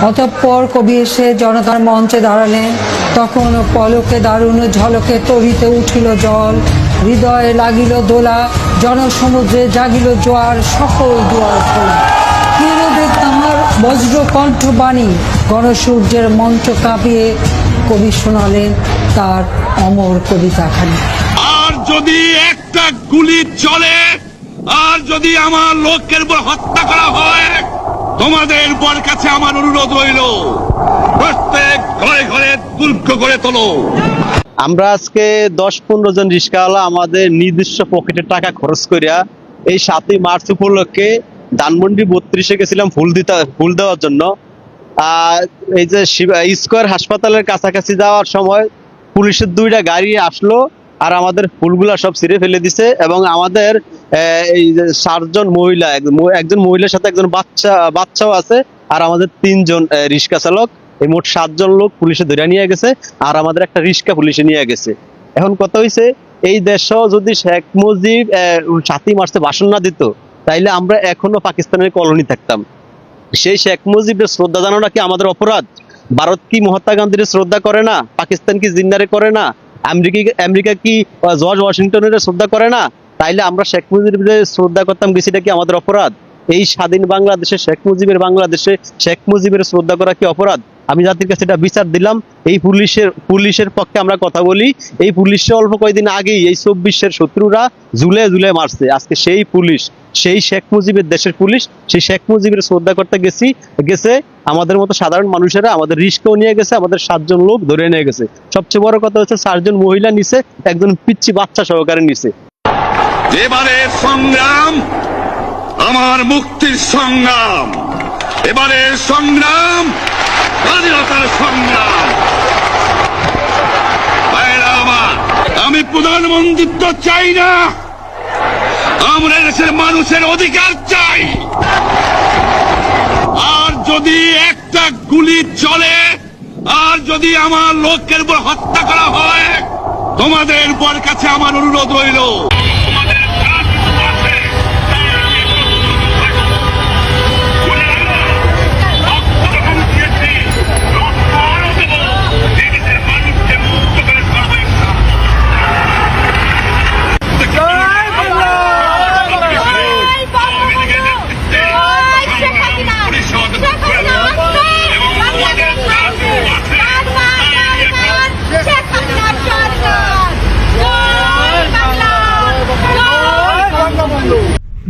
অতঃপর কবি এসে জনতার মঞ্চে দাঁড়ালেন। তখন পলকে দারুণ ঝলকে তরিতে উঠিল জল, হৃদয়ে লাগিল দোলা, জনসমুদ্রে জাগিল জোয়ার, সকল দুয়ার খোলা। নীরবে তাহার বজ্র কণ্ঠবাণী, গণসূর্যের মঞ্চ কাঁপিয়ে কবি শোনালেন তার অমর কবিতাখানি। আর যদি একটা গুলি চলে, আর যদি আমার লোকের উপর হত্যা করা হয়, তোমাদের বর কাছে আমার অনুরোধ রইল, প্রত্যেক ঘরে ঘরে দুর্গ করে তোলো। আমরা আজকে 10-15 জন রিস্কাওয়ালা আমাদের নির্দিষ্ট পকেটের টাকা খরচ করিয়া এই 7ই মার্চ উপলক্ষে ধানমন্ডি 32-এ গেছিলাম ফুল দেওয়ার জন্য। এই যে স্কয়ার হাসপাতালের কাছাকাছি যাওয়ার সময় পুলিশের 2টা গাড়ি আসলো আর আমাদের ফুলগুলা সব ছিঁড়ে ফেলে দিছে, এবং আমাদের এই যে 7 জন মহিলা, একজন মহিলার সাথে একজন বাচ্চাও আছে, আর আমাদের 3 জন রিক্সা চালক, এই মোট 7 জন লোক পুলিশে ধরে নিয়ে গেছে, আর আমাদের একটা রিক্সা পুলিশে নিয়ে গেছে। এখন কথা হইছে, এই দেশও যদি শেখ মুজিব 7ই মার্চে ভাষণ না দিত, তাইলে আমরা এখনো পাকিস্তানের কলোনি থাকতাম। সেই শেখ মুজিবের শ্রদ্ধা জানানোটা কি আমাদের অপরাধ? ভারত কি মহাত্মা গান্ধীর শ্রদ্ধা করে না? পাকিস্তান কি জিন্নারে করে না? আমেরিকা কি জর্জ ওয়াশিংটনের শ্রদ্ধা করে না? তাইলে আমরা শেখ মুজিবের শ্রদ্ধা করতাম, গেছিটা কি আমাদের অপরাধ? এই স্বাধীন বাংলাদেশে বাংলাদেশে শেখ মুজিবের শ্রদ্ধা করা কি অপরাধ? আমি জাতির কাছে এটা বিচার দিলাম। এই পুলিশের পক্ষে আমরা কথা বলি। এই পুলিশে অল্প কয়েকদিন আগেই এই 24-এর শত্রুরা ঝুলে মারছে। আজকে সেই পুলিশ, সেই শেখ মুজিবের দেশের পুলিশ, সেই শেখ মুজিবের শ্রদ্ধা করতে গেছে আমাদের মতো সাধারণ মানুষেরা, আমাদের রিস্কও নিয়ে গেছে, আমাদের 7 জন লোক ধরে নিয়ে গেছে। সবচেয়ে বড় কথা হচ্ছে 4 জন মহিলা নিছে, একজন পিচ্চি বাচ্চা সহকারে নিছে। এবারে সংগ্রাম আমার মুক্তির সংগ্রাম, এবারে সংগ্রাম স্বাধীনতার সংগ্রাম। আমি প্রধানমন্ত্রিত্ব চাই না, আমরা দেশের মানুষের অধিকার চাই। আর যদি একটা গুলি চলে, আর যদি আমার লোকের উপর হত্যা করা হয়, তোমাদের বর কাছে আমার অনুরোধ রইল,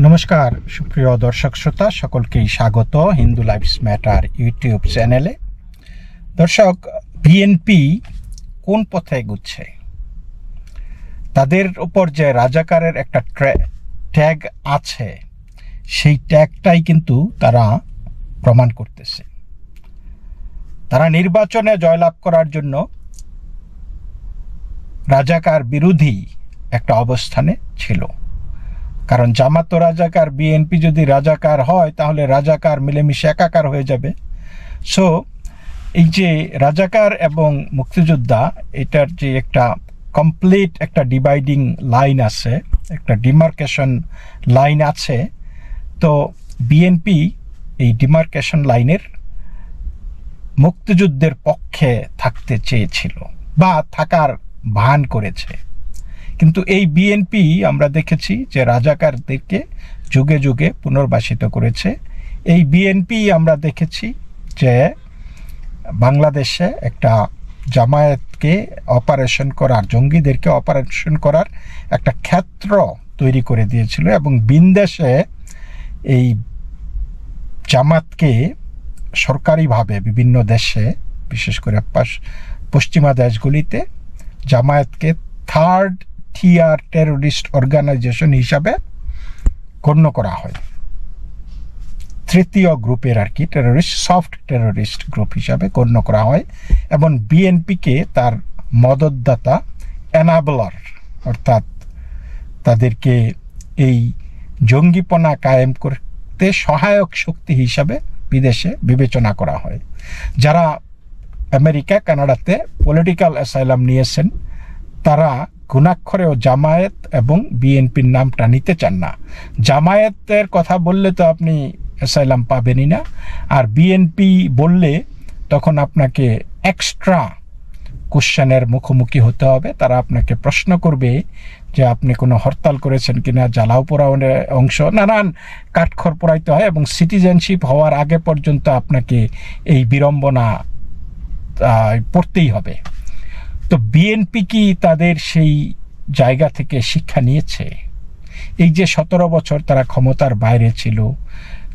নমস্কার সুপ্রিয় দর্শক শ্রোতা, সকলকেই স্বাগত হিন্দু লাইভস ম্যাটার ইউটিউব চ্যানেলে। দর্শক, বিএনপি কোন পথে এগুচ্ছে? তাদের উপর যে রাজাকারের একটা ট্যাগ আছে, সেই ট্যাগটাই কিন্তু তারা প্রমাণ করতেছে। তারা নির্বাচনে জয়লাভ করার জন্য রাজাকার বিরোধী একটা অবস্থানে ছিল। কারণ জামাত রাজাকার, বিএনপি যদি রাজাকার হয় তাহলে রাজাকার মিলেমিশে একাকার হয়ে যাবে। সো এই যে রাজাকার এবং মুক্তিযোদ্ধা, এটার যে একটা কমপ্লিট একটা ডিভাইডিং লাইন আছে, একটা ডিমার্কেশন লাইন আছে, তো বিএনপি এই ডিমার্কেশন লাইনের মুক্তিযুদ্ধের পক্ষে থাকতে চেয়েছিল বা থাকার ভান করেছে। কিন্তু এই বিএনপি আমরা দেখেছি যে রাজাকারদেরকে যুগে যুগে পুনর্বাসিত করেছে। এই বিএনপি আমরা দেখেছি যে বাংলাদেশে একটা জামায়াতকে অপারেশন করার, জঙ্গিদেরকে অপারেশন করার একটা ক্ষেত্র তৈরি করে দিয়েছিল, এবং বিদেশে এই জামাতকে সরকারিভাবে বিভিন্ন দেশে, বিশেষ করে পশ্চিমা দেশগুলিতে জামায়াতকে থার্ড টিয়ার টেরোরিস্ট অর্গানাইজেশন হিসাবে গণ্য করা হয়। তৃতীয় গ্রুপের আর কি টেরোরিস্ট, সফট টেরোরিস্ট গ্রুপ হিসাবে গণ্য করা হয়, এবং বিএনপিকে তার মদতদাতা, এনাবলার, অর্থাৎ তাদেরকে এই জঙ্গিপনা কায়েম করতে সহায়ক শক্তি হিসাবে বিদেশে বিবেচনা করা হয়। যারা আমেরিকা, কানাডাতে পলিটিক্যাল অ্যাসাইলাম নিয়েছেন, তারা গুণাক্ষরেও জামায়াত এবং বিএনপির নামটা নিতে চান না। জামায়াতের কথা বললে তো আপনি অ্যাসাইলাম পাবেনই না। আর বিএনপি বললে তখন আপনাকে এক্সট্রা কোশ্চেনের মুখোমুখি হতে হবে। তারা আপনাকে প্রশ্ন করবে যে আপনি কোনো হরতাল করেছেন কিনা, জ্বালাও পোড়ানোর অংশ, নানান কাঠখড় পোড়াইতে হয়, এবং সিটিজেনশিপ হওয়ার আগে পর্যন্ত আপনাকে এই বিড়ম্বনা পড়তেই হবে। তো বিএনপি কি তাদের সেই জায়গা থেকে শিক্ষা নিয়েছে? এই যে 17 বছর তারা ক্ষমতার বাইরে ছিল,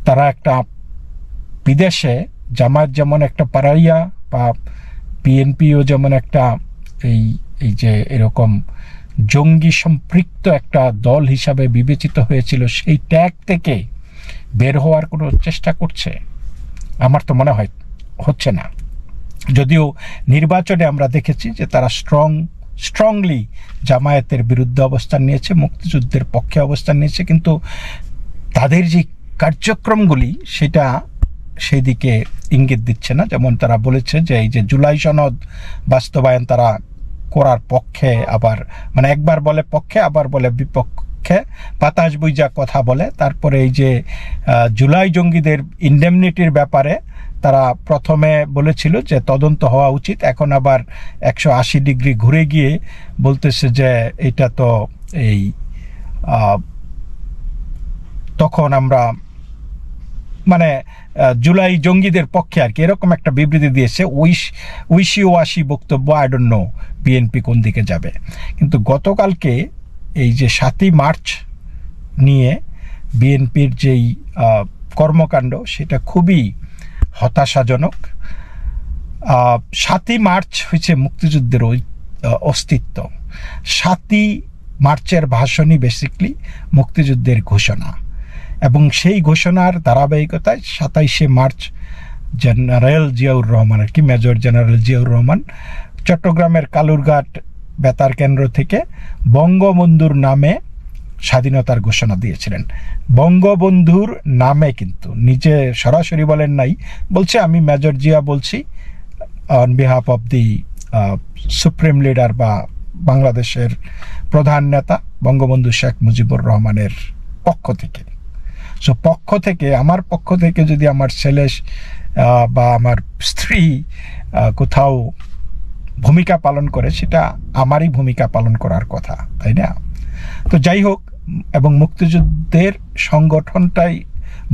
তারা একটা বিদেশে জামাত যেমন একটা পারাইয়া বা বিএনপিও যেমন একটা এই যে এরকম জঙ্গি সম্পৃক্ত একটা দল হিসাবে বিবেচিত হয়েছিল, সেই ট্যাগ থেকে বের হওয়ার কোনো চেষ্টা করছে? আমার তো মনে হয় হচ্ছে না। যদিও নির্বাচনে আমরা দেখেছি যে তারা স্ট্রংলি জামায়াতের বিরুদ্ধে অবস্থান নিয়েছে, মুক্তিযুদ্ধের পক্ষে অবস্থান নিয়েছে, কিন্তু তাদের যে কার্যক্রমগুলি সেটা সেই দিকে ইঙ্গিত দিচ্ছে না। যেমন তারা বলেছে যে এই যে জুলাই সনদ বাস্তবায়ন তারা করার পক্ষে, আবার মানে একবার বলে পক্ষে আবার বলে বিপক্ষে, বাতাস বুইজা কথা বলে। তারপরে এই যে জুলাই জঙ্গিদের ইন্ডেমনিটির ব্যাপারে তারা প্রথমে বলেছিল যে তদন্ত হওয়া উচিত, এখন আবার 180 ডিগ্রি ঘুরে গিয়ে বলতেছে যে এটা তো এই তখন আমরা মানে জুলাই জঙ্গিদের পক্ষে আর কি, এরকম একটা বিবৃতি দিয়েছে। উইশি বক্তব্য। আই ডোন্ট নো বিএনপি কোন দিকে যাবে। কিন্তু গতকালকে এই যে 7ই মার্চ নিয়ে বিএনপির যেই কর্মকাণ্ড সেটা খুবই হতাশাজনক। 7ই মার্চ হয়েছে মুক্তিযুদ্ধের অস্তিত্ব। 7ই মার্চের ভাষণই বেসিকলি মুক্তিযুদ্ধের ঘোষণা, এবং সেই ঘোষণার ধারাবাহিকতায় 27শে মার্চ জেনারেল জিয়াউর রহমান আর কি, মেজর জেনারেল জিয়াউর রহমান চট্টগ্রামের কালুরঘাট বেতার কেন্দ্র থেকে বঙ্গবন্ধুর নামে স্বাধীনতার ঘোষণা দিয়েছিলেন। বঙ্গবন্ধুর নামে, কিন্তু নিজে সরাসরি বলেন নাই, বলছে আমি মেজর জিয়া বলছি on behalf of the supreme leader বা বাংলাদেশের প্রধান নেতা বঙ্গবন্ধু শেখ মুজিবুর রহমানের পক্ষ থেকে। সো পক্ষ থেকে, আমার পক্ষ থেকে যদি আমার ছেলে বা আমার স্ত্রী কোথাও ভূমিকা পালন করে, সেটা আমারই ভূমিকা পালন করার কথা, তাই না? তো যাই হোক, এবং মুক্তিযুদ্ধের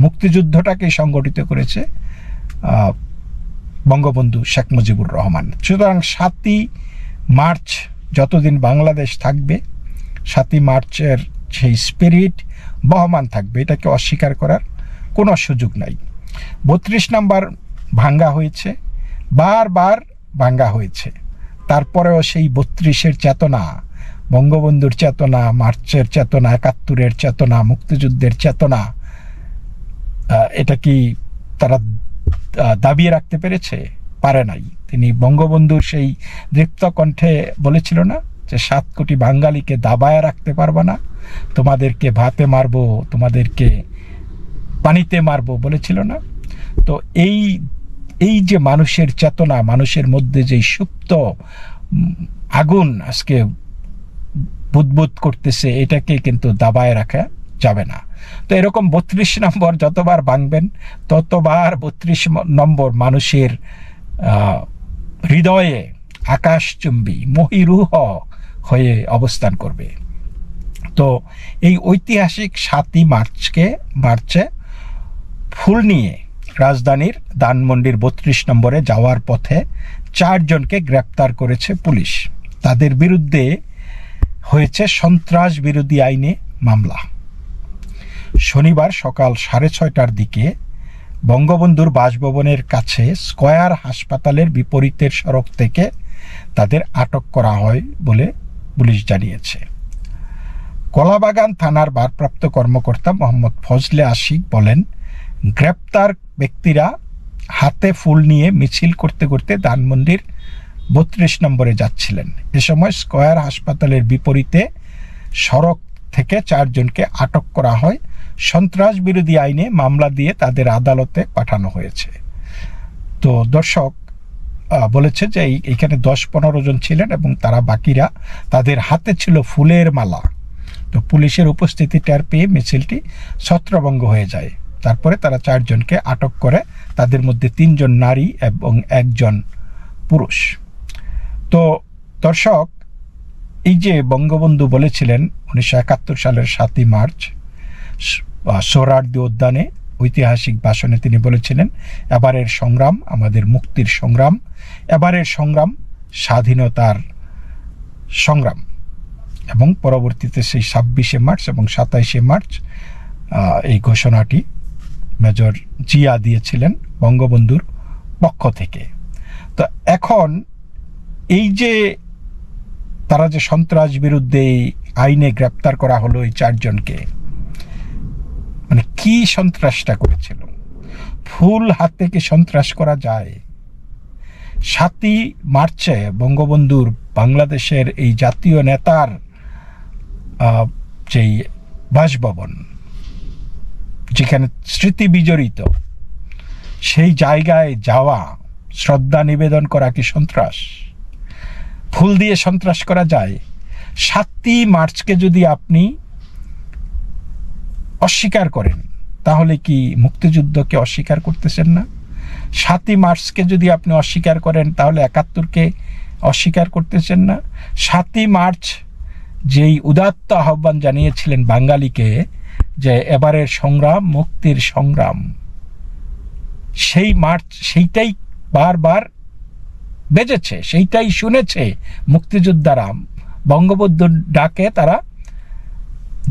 মুক্তিযুদ্ধটাকে সংগঠিত করেছে বঙ্গবন্ধু শেখ মুজিবুর রহমান। সুতরাং 7ই মার্চ যতদিন বাংলাদেশ থাকবে, 7ই মার্চের সেই স্পিরিট বহমান থাকবে, এটাকে অস্বীকার করার কোনো সুযোগ নাই। 32 নম্বর ভাঙ্গা হয়েছে, বারবার ভাঙ্গা হয়েছে, তারপরেও সেই 32-এর চেতনা, বঙ্গবন্ধুর চেতনা, মার্চের চেতনা, 71-এর চেতনা, মুক্তিযুদ্ধের চেতনা, এটা কি তারা দাবিয়ে রাখতে পেরেছে? পারে নাই। তিনি বঙ্গবন্ধুর সেই দীপ্ত কণ্ঠে বলেছিল না যে 7 কোটি বাঙালিকে দাবায় রাখতে পারবে না, তোমাদেরকে ভাতে মারবো, তোমাদেরকে পানিতে মারবো বলেছিল না? তো এই যে মানুষের চেতনা, মানুষের মধ্যে যে সুপ্ত আগুন আজকে বুদবুদ করতেছে, এটাকে কিন্তু দাবায় রাখা যাবে না। তো এরকম 32 নম্বর যতবার ভাঙবেন, ততবার 32 নম্বর মানুষের হৃদয়ে আকাশচুম্বী মহিরুহ হয়ে অবস্থান করবে। তো এই ঐতিহাসিক 7ই মার্চে ফুল নিয়ে রাজধানীর ধানমন্ডির 32 নম্বরে যাওয়ার পথে 4 জনকে গ্রেপ্তার করেছে পুলিশ। তাদের বিরুদ্ধে হয়েছে সন্ত্রাস বিরোধী আইনে মামলা। শনিবার সকাল 6:30টার দিকে বঙ্গবন্ধুর বাসভবনের কাছে স্কয়ার হাসপাতালের বিপরীতের সড়ক থেকে তাদের আটক করা হয় বলে পুলিশ জানিয়েছে। কলাবাগান থানার ভারপ্রাপ্ত কর্মকর্তা মোহাম্মদ ফজলে আশিক বলেন, গ্রেপ্তার ব্যক্তিরা হাতে ফুল নিয়ে মিছিল করতে করতে ধানমন্ডির 32 নম্বরে যাচ্ছিলেন। এ সময় স্কয়ার হাসপাতালের বিপরীতে সড়ক থেকে 4 জনকে আটক করা হয়। সন্ত্রাস বিরোধী আইনে মামলা দিয়ে তাদের আদালতে পাঠানো হয়েছে। তো দর্শক বলেছে যে এইখানে 10-15 জন ছিলেন এবং তারা বাকিরা, তাদের হাতে ছিল ফুলের মালা। তো পুলিশের উপস্থিতি টের পেয়ে মিছিলটি ছত্রভঙ্গ হয়ে যায়। তারপরে তারা 4 জনকে আটক করে, তাদের মধ্যে 3 জন নারী এবং 1 জন পুরুষ। তো দর্শক, এই যে বঙ্গবন্ধু বলেছিলেন 1971 সালের 7ই মার্চ সোহরাওয়ার্দী উদ্যানে ঐতিহাসিক ভাষণে তিনি বলেছিলেন, এবারের সংগ্রাম আমাদের মুক্তির সংগ্রাম, এবারের সংগ্রাম স্বাধীনতার সংগ্রাম। এবং পরবর্তীতে সেই 26শে মার্চ এবং 27শে মার্চ এই ঘোষণাটি মেজর জিয়া দিয়েছিলেন বঙ্গবন্ধুর পক্ষ থেকে। তো এখন এই যে তারা যে সন্ত্রাস বিরুদ্ধে আইনে গ্রেপ্তার করা হলো এই 4 জনকে, মানে কি সন্ত্রাসটা করেছিল? ফুল হাতে কি সন্ত্রাস করা যায়? 7ই মার্চে বঙ্গবন্ধুর বাংলাদেশের এই জাতীয় নেতার যেই বাসভবন, যেখানে স্মৃতি বিজড়িত, সেই জায়গায় যাওয়া, শ্রদ্ধা নিবেদন করা কি সন্ত্রাস? ফুল দিয়ে সন্ত্রাস করা যায়? 7ই মার্চকে যদি আপনি অস্বীকার করেন, তাহলে কি মুক্তিযুদ্ধকে অস্বীকার করতেছেন না? 7ই মার্চকে যদি আপনি অস্বীকার করেন, তাহলে 71কে অস্বীকার করতেছেন না? 7ই মার্চ যেই উদাত্ত আহ্বান জানিয়েছিলেন বাঙালিকে যে এবারের সংগ্রাম মুক্তির সংগ্রাম, সেই মার্চ সেইটাই বারবার বেজেছে, সেইটাই শুনেছে মুক্তিযোদ্ধারা। বঙ্গবন্ধুর ডাকে তারা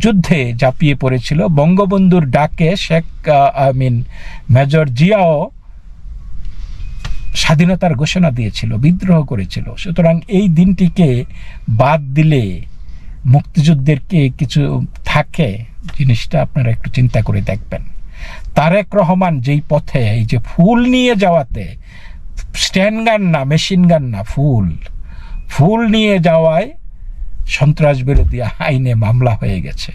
যুদ্ধে ঝাঁপিয়ে পড়েছিল, বঙ্গবন্ধুর ডাকে মেজর জিয়াও স্বাধীনতার ঘোষণা দিয়েছিল, বিদ্রোহ করেছিল। সুতরাং এই দিনটিকে বাদ দিলে মুক্তিযুদ্ধের কে কিছু থাকে, জিনিসটা আপনারা একটু চিন্তা করে দেখবেন। তারেক রহমান যেই পথে এই যে ফুল নিয়ে যাওয়াতে, স্ট্যান্ড গান না, মেশিন গান না, ফুল নিয়ে যাওয়ায় সন্ত্রাস বিরোধী আইনে মামলা হয়ে গেছে।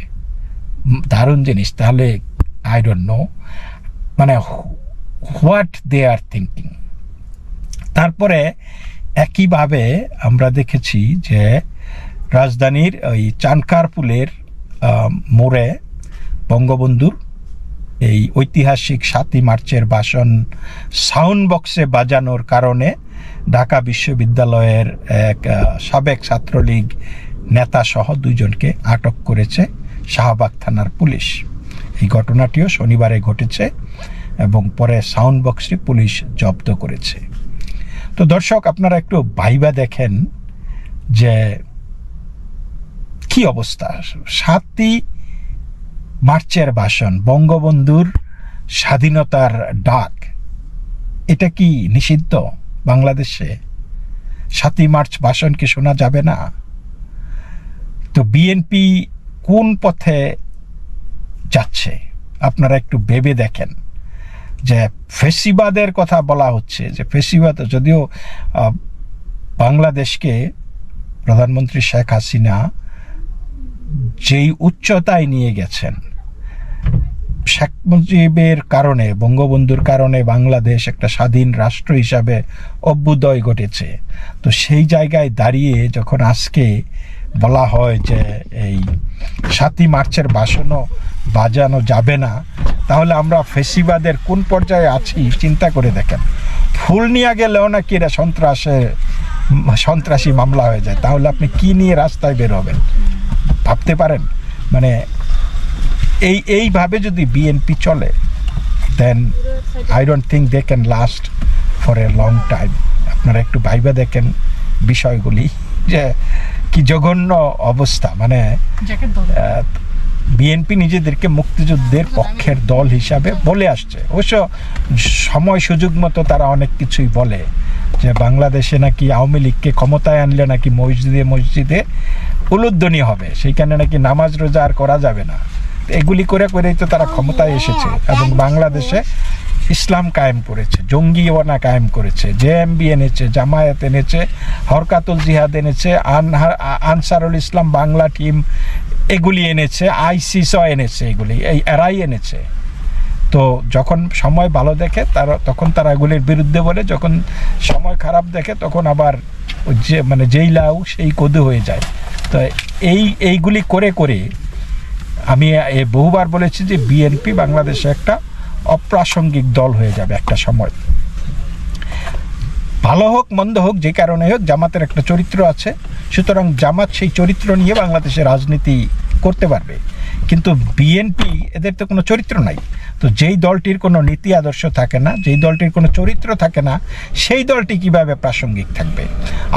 দারুণ জিনিস। তাহলে আই ডোন্ট নো মানে হোয়াট দে আর থিঙ্কিং। তারপরে একইভাবে আমরা দেখেছি যে রাজধানীর ওই চানকারপুলের মোড়ে বঙ্গবন্ধুর এই ঐতিহাসিক 7ই মার্চের ভাষণ সাউন্ড বক্সে বাজানোর কারণে ঢাকা বিশ্ববিদ্যালয়ের এক সাবেক ছাত্রলীগ নেতা সহ 2 জনকে আটক করেছে শাহবাগ থানার পুলিশ। এই ঘটনাটিও শনিবারে ঘটেছে এবং পরে সাউন্ড বক্সটি পুলিশ জব্দ করেছে। তো দর্শক, আপনারা একটু ভাইবা দেখেন যে কি অবস্থা। 7ই মার্চের ভাষণ, বঙ্গবন্ধুর স্বাধীনতার ডাক, এটা কি নিষিদ্ধ বাংলাদেশে? 7ই মার্চ ভাষণ কি শোনা যাবে না? তো বিএনপি কোন পথে যাচ্ছে আপনারা একটু ভেবে দেখেন। যে ফেসিবাদের কথা বলা হচ্ছে, যে ফেসিবাদ, যদিও বাংলাদেশকে প্রধানমন্ত্রী শেখ হাসিনা যেই উচ্চতায় নিয়ে গেছেন, শেখ মুজিবের কারণে, বঙ্গবন্ধুর কারণে বাংলাদেশ একটা স্বাধীন রাষ্ট্র হিসাবে অভ্যুদয় ঘটেছে। তো সেই জায়গায় দাঁড়িয়ে যখন আজকে বলা হয় যে এই 7ই মার্চের ভাষণও বাজানো যাবে না, তাহলে আমরা ফেসিবাদের কোন পর্যায়ে আছি চিন্তা করে দেখেন। ফুল নিয়ে গেলেও নাকি এরা সন্ত্রাসী মামলা হয়ে যায়, তাহলে আপনি কি নিয়ে রাস্তায় বের হবেন ভাবতে পারেন? মানে এইভাবে যদি বিএনপি চলে, then I don't think they can last for a long time. আপনারা একটু ভাইবা দেখেন বিষয়গুলি, যে কি জঘন্য অবস্থা। মানে বিএনপি নিজেদেরকে মুক্তিযুদ্ধের পক্ষের দল হিসাবে বলে আসছে। অবশ্য সময় সুযোগ মতো তারা অনেক কিছুই বলে, যে বাংলাদেশে নাকি আওয়ামী লীগকে ক্ষমতায় আনলে নাকি মসজিদে উলুধ্বনি হবে, সেইখানে নাকি নামাজ রোজা আর করা যাবে না। এগুলি করে করেই তো তারা ক্ষমতায় এসেছে এবং বাংলাদেশে ইসলাম কায়েম করেছে, জঙ্গিওয়ানা কায়েম করেছে, জেএমবি এনেছে, জামায়াত এনেছে, হরকাতুল জিহাদ এনেছে, আনসারুল ইসলাম বাংলা টিম এগুলি এনেছে, আইসিসও এনেছে, এগুলি এরাই এনেছে। তো যখন সময় ভালো দেখে তখন তারা এগুলির বিরুদ্ধে বলে, যখন সময় খারাপ দেখে তখন আবার যেই লাউ সেই কদু হয়ে যায়। তো এইগুলি করে আমি বহুবার বলেছি যে বিএনপি বাংলাদেশে একটা অপ্রাসঙ্গিক দল হয়ে যাবে একটা সময়। ভালো হোক মন্দ হোক, যে কারণে হোক, জামাতের একটা চরিত্র আছে, সুতরাং জামাত সেই চরিত্র নিয়ে বাংলাদেশে রাজনীতি করতে পারবে। কিন্তু বিএনপি, এদের তো কোনো চরিত্র নাই। তো যেই দলটির কোনো নীতি আদর্শ থাকে না, যেই দলটির কোনো চরিত্র থাকে না, সেই দলটি কিভাবে প্রাসঙ্গিক থাকবে?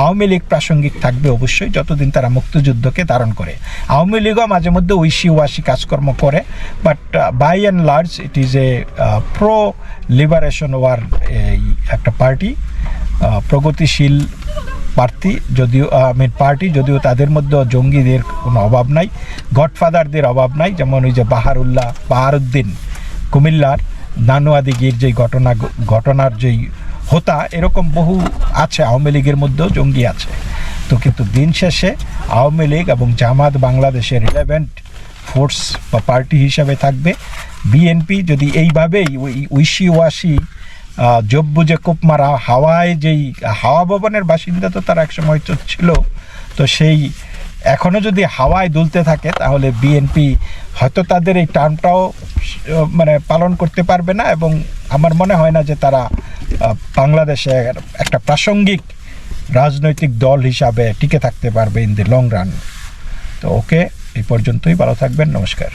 আওয়ামী লীগ প্রাসঙ্গিক থাকবে অবশ্যই, যতদিন তারা মুক্তিযুদ্ধকে ধারণ করে। আওয়ামী লীগও মাঝে মধ্যে ঐশী ওয়াশি কাজকর্ম করে, but by and large it is a pro liberation war একটা পার্টি, প্রগতিশীল প্রার্থী, যদিও পার্টি, যদিও তাদের মধ্যে জঙ্গিদের কোনো অভাব নাই, গডফাদারদের অভাব নাই। যেমন ওই যে বাহারুদ্দিন কুমিল্লার নানুয়াদিগির যেই ঘটনার যেই হোতা, এরকম বহু আছে, আওয়ামী লীগের মধ্যেও জঙ্গি আছে। তো কিন্তু দিন শেষে আওয়ামী লীগ এবং জামাত বাংলাদেশের রিলেভেন্ট ফোর্স বা পার্টি হিসাবে থাকবে। বিএনপি যদি এইভাবেই ওই ঐশী ওয়াশি জব্বুজে কোপ মারা হাওয়ায়, যেই হাওয়া ভবনের বাসিন্দা তো তারা একসময় ছিল, তো সেই এখনও যদি হাওয়ায় দুলতে থাকে, তাহলে বিএনপি হয়তো তাদের এই টার্মটাও মানে পালন করতে পারবে না, এবং আমার মনে হয় না যে তারা বাংলাদেশে একটা প্রাসঙ্গিক রাজনৈতিক দল হিসাবে টিকে থাকতে পারবে ইন দি লং রান। তো ওকে, এই পর্যন্তই, ভালো থাকবেন, নমস্কার।